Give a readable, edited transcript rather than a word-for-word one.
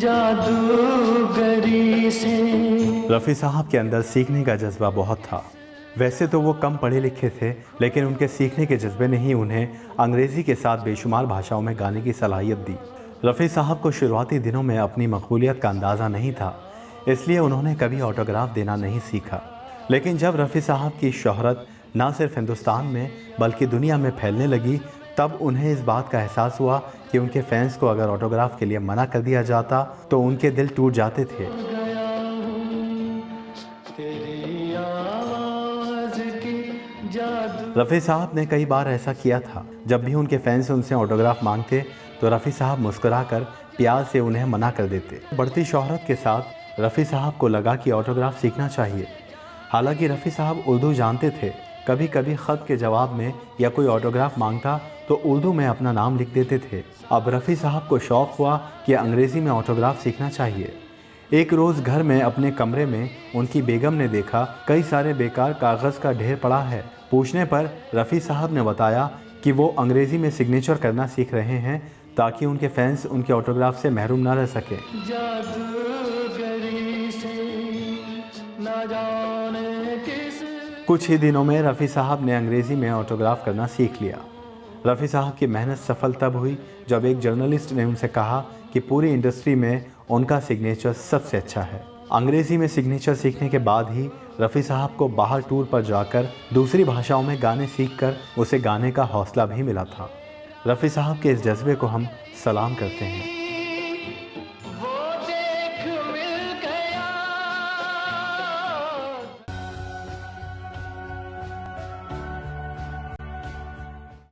जादूगरी से। रफ़ी साहब के अंदर सीखने का जज्बा बहुत था। वैसे तो वो कम पढ़े लिखे थे, लेकिन उनके सीखने के जज्बे ने ही उन्हें अंग्रेज़ी के साथ बेशुमार भाषाओं में गाने की सलाहियत दी। रफ़ी साहब को शुरुआती दिनों में अपनी मकबूलियत का अंदाज़ा नहीं था, इसलिए उन्होंने कभी ऑटोग्राफ देना नहीं सीखा। लेकिन जब रफ़ी साहब की शोहरत ना सिर्फ हिंदुस्तान में बल्कि दुनिया में फैलने लगी, तब उन्हें इस बात का एहसास हुआ कि उनके फैंस को अगर ऑटोग्राफ के लिए मना कर दिया जाता तो उनके दिल टूट जाते थे। रफ़ी साहब ने कई बार ऐसा किया था। जब भी उनके फैंस उनसे ऑटोग्राफ मांगते तो रफ़ी साहब मुस्कुराकर प्यार से उन्हें मना कर देते। बढ़ती शोहरत के साथ रफ़ी साहब को लगा कि ऑटोग्राफ सीखना चाहिए। हालांकि रफ़ी साहब उर्दू जानते थे। कभी कभी ख़त के जवाब में या कोई ऑटोग्राफ मांगता तो उर्दू में अपना नाम लिख देते थे। अब रफ़ी साहब को शौक़ हुआ कि अंग्रेज़ी में ऑटोग्राफ सीखना चाहिए। एक रोज़ घर में अपने कमरे में उनकी बेगम ने देखा कई सारे बेकार कागज़ का ढेर पड़ा है। पूछने पर रफ़ी साहब ने बताया कि वो अंग्रेज़ी में सिग्नेचर करना सीख रहे हैं ताकि उनके फैंस उनके ऑटोग्राफ से महरूम ना रह सकें। कुछ ही दिनों में रफ़ी साहब ने अंग्रेज़ी में ऑटोग्राफ करना सीख लिया। रफ़ी साहब की मेहनत सफल तब हुई जब एक जर्नलिस्ट ने उनसे कहा कि पूरी इंडस्ट्री में उनका सिग्नेचर सबसे अच्छा है। अंग्रेज़ी में सिग्नेचर सीखने के बाद ही रफ़ी साहब को बाहर टूर पर जाकर दूसरी भाषाओं में गाने सीखकर उसे गाने का हौसला भी मिला था। रफ़ी साहब के इस जज्बे को हम सलाम करते हैं।